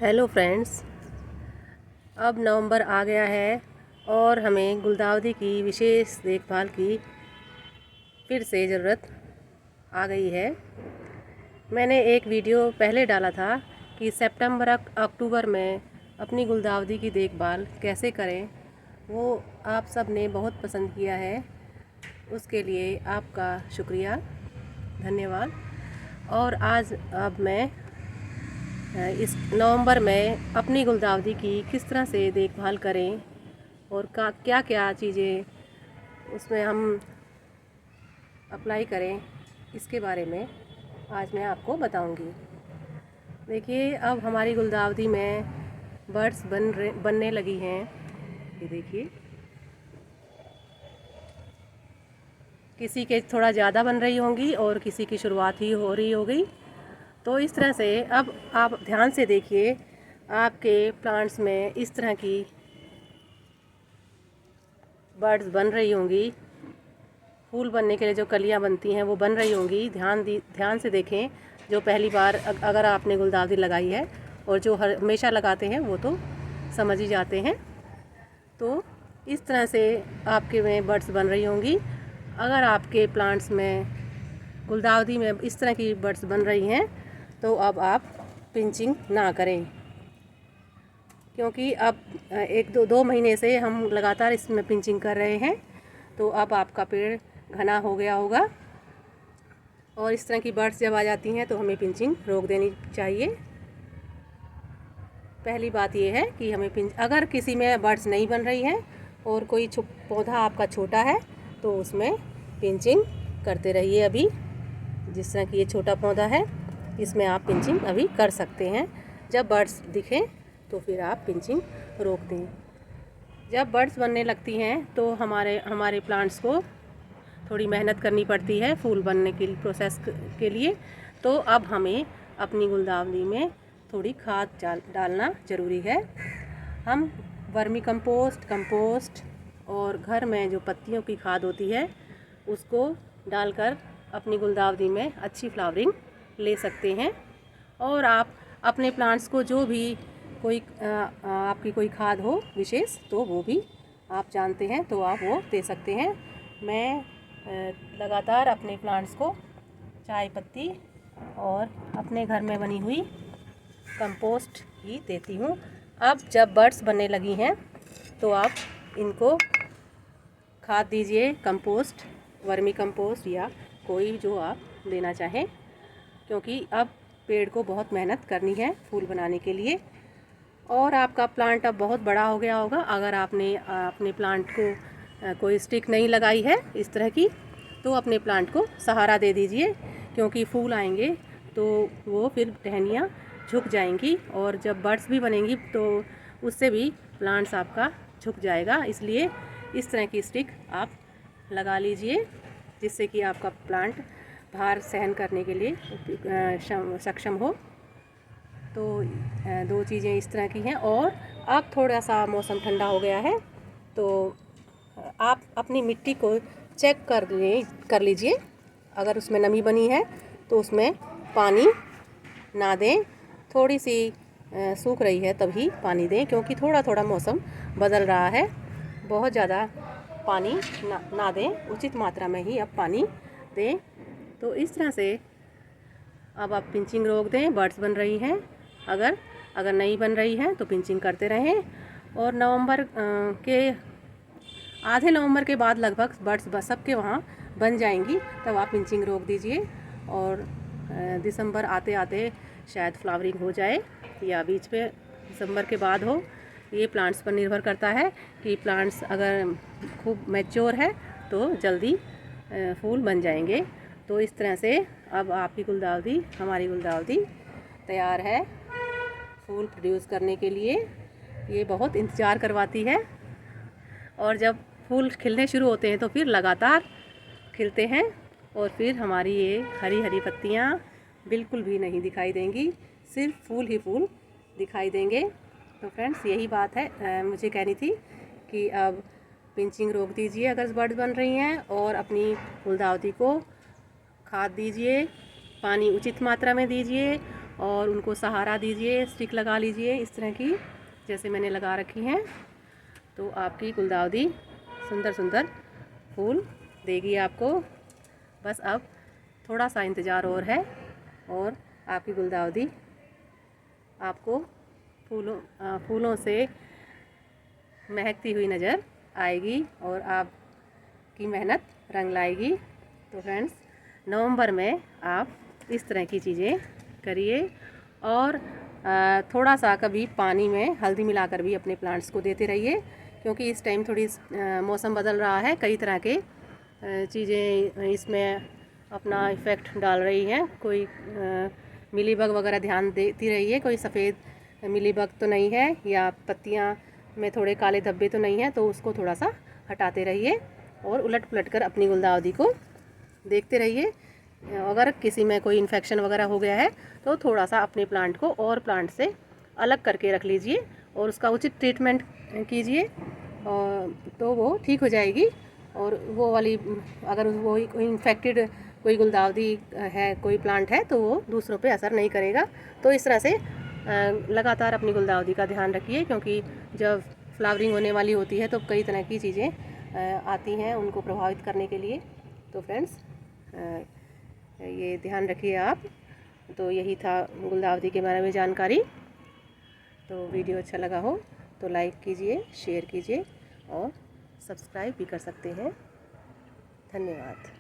Hello friends, अब नवंबर आ गया है और हमें गुलदाउदी की विशेष देखभाल की फिर से ज़रूरत आ गई है। मैंने एक वीडियो पहले डाला था कि सितंबर अक्टूबर में अपनी गुलदाउदी की देखभाल कैसे करें। वो आप सब ने बहुत पसंद किया है, उसके लिए आपका शुक्रिया, धन्यवाद। और आज अब मैं इस नवंबर में अपनी गुलदाउदी की किस तरह से देखभाल करें और क्या क्या चीज़ें उसमें हम अप्लाई करें, इसके बारे में आज मैं आपको बताऊंगी। देखिए, अब हमारी गुलदाउदी में बर्ड्स बनने लगी हैं। ये देखिए, किसी के थोड़ा ज़्यादा बन रही होंगी और किसी की शुरुआत ही हो रही हो गई। तो इस तरह से अब आप ध्यान से देखिए, आपके प्लांट्स में इस तरह की बर्ड्स बन रही होंगी। फूल बनने के लिए जो कलियां बनती हैं वो बन रही होंगी। ध्यान से देखें। जो पहली बार अगर आपने गुलदाउदी लगाई है और जो हमेशा लगाते हैं वो तो समझ ही जाते हैं। तो इस तरह से आपके में बर्ड्स बन रही होंगी। अगर आपके प्लांट्स में गुलदाउदी में इस तरह की बर्ड्स बन रही हैं तो अब आप पिंचिंग ना करें, क्योंकि अब एक दो महीने से हम लगातार इसमें पिंचिंग कर रहे हैं। तो अब आपका पेड़ घना हो गया होगा और इस तरह की बर्ड्स जब आ जाती हैं तो हमें पिंचिंग रोक देनी चाहिए। पहली बात यह है कि हमें अगर किसी में बर्ड्स नहीं बन रही हैं और कोई पौधा आपका छोटा है तो उसमें पिंचिंग करते रहिए। अभी जिस तरह की ये छोटा पौधा है, इसमें आप पिंचिंग अभी कर सकते हैं। जब बर्ड्स दिखें तो फिर आप पिंचिंग रोक दें। जब बर्ड्स बनने लगती हैं तो हमारे प्लांट्स को थोड़ी मेहनत करनी पड़ती है फूल बनने के प्रोसेस के लिए। तो अब हमें अपनी गुलदाउदी में थोड़ी खाद डालना ज़रूरी है। हम वर्मी कंपोस्ट और घर में जो पत्तियों की खाद होती है उसको डालकर अपनी गुलदाउदी में अच्छी फ्लावरिंग ले सकते हैं। और आप अपने प्लांट्स को जो भी आपकी कोई खाद हो विशेष तो वो भी आप जानते हैं तो आप वो दे सकते हैं। मैं लगातार अपने प्लांट्स को चाय पत्ती और अपने घर में बनी हुई कंपोस्ट ही देती हूँ। अब जब बर्ड्स बनने लगी हैं तो आप इनको खाद दीजिए, कंपोस्ट, वर्मी कंपोस्ट या कोई जो आप देना चाहें, क्योंकि अब पेड़ को बहुत मेहनत करनी है फूल बनाने के लिए। और आपका प्लांट अब बहुत बड़ा हो गया होगा। अगर आपने अपने प्लांट को कोई स्टिक नहीं लगाई है इस तरह की, तो अपने प्लांट को सहारा दे दीजिए, क्योंकि फूल आएंगे तो वो फिर टहनियाँ झुक जाएंगी और जब बर्ड्स भी बनेंगी तो उससे भी प्लांट्स आपका झुक जाएगा। इसलिए इस तरह की स्टिक आप लगा लीजिए, जिससे कि आपका प्लांट भार सहन करने के लिए सक्षम हो। तो दो चीज़ें इस तरह की हैं। और अब थोड़ा सा मौसम ठंडा हो गया है तो आप अपनी मिट्टी को चेक कर लीजिए। अगर उसमें नमी बनी है तो उसमें पानी ना दें। थोड़ी सी सूख रही है तभी पानी दें, क्योंकि थोड़ा थोड़ा मौसम बदल रहा है। बहुत ज़्यादा पानी ना दें, उचित मात्रा में ही अब पानी दें। तो इस तरह से अब आप पिंचिंग रोक दें। बर्ड्स बन रही हैं, अगर नहीं बन रही है तो पिंचिंग करते रहें। और आधे नवंबर के बाद लगभग बर्ड्स सबके वहाँ बन जाएंगी, तब आप पिंचिंग रोक दीजिए। और दिसंबर आते आते शायद फ्लावरिंग हो जाए या बीच में दिसंबर के बाद हो। ये प्लांट्स पर निर्भर करता है कि प्लांट्स अगर खूब मैच्योर है तो जल्दी फूल बन जाएंगे। तो इस तरह से अब आपकी हमारी गुलदाउदी तैयार है फूल प्रोड्यूस करने के लिए। ये बहुत इंतज़ार करवाती है और जब फूल खिलने शुरू होते हैं तो फिर लगातार खिलते हैं और फिर हमारी ये हरी हरी पत्तियाँ बिल्कुल भी नहीं दिखाई देंगी, सिर्फ फूल ही फूल दिखाई देंगे। तो फ्रेंड्स, यही बात है मुझे कहनी थी कि अब पिंचिंग रोक दीजिए अगर बर्ड्स बन रही हैं, और अपनी गुलदाउदी को खाद दीजिए, पानी उचित मात्रा में दीजिए और उनको सहारा दीजिए, स्टिक लगा लीजिए इस तरह की, जैसे मैंने लगा रखी हैं। तो आपकी गुलदाउदी सुंदर सुंदर फूल देगी आपको। बस अब थोड़ा सा इंतज़ार और है और आपकी गुलदाउदी आपको फूलों से महकती हुई नज़र आएगी और आपकी मेहनत रंग लाएगी। तो फ्रेंड्स, नवंबर में आप इस तरह की चीज़ें करिए और थोड़ा सा कभी पानी में हल्दी मिलाकर भी अपने प्लांट्स को देते रहिए, क्योंकि इस टाइम थोड़ी मौसम बदल रहा है, कई तरह के चीज़ें इसमें अपना इफ़ेक्ट डाल रही हैं। कोई मिलीबग वगैरह ध्यान देती रहिए, कोई सफ़ेद मिलीबग तो नहीं है या पत्तियां में थोड़े काले धब्बे तो नहीं है, तो उसको थोड़ा सा हटाते रहिए और उलट पुलट कर अपनी गुलदाउदी को देखते रहिए। अगर किसी में कोई इन्फेक्शन वगैरह हो गया है तो थोड़ा सा अपने प्लांट को और प्लांट से अलग करके रख लीजिए और उसका उचित ट्रीटमेंट कीजिए, तो वो ठीक हो जाएगी। और वो वाली, अगर वो इन्फेक्टेड कोई गुलदाउदी है, कोई प्लांट है, तो वो दूसरों पे असर नहीं करेगा। तो इस तरह से लगातार अपनी गुलदाउदी का ध्यान रखिए, क्योंकि जब फ्लावरिंग होने वाली होती है तो कई तरह की चीज़ें आती हैं उनको प्रभावित करने के लिए। तो फ्रेंड्स, ये ध्यान रखिए आप। तो यही था गुलदाउदी के बारे में जानकारी। तो वीडियो अच्छा लगा हो तो लाइक कीजिए, शेयर कीजिए और सब्सक्राइब भी कर सकते हैं। धन्यवाद।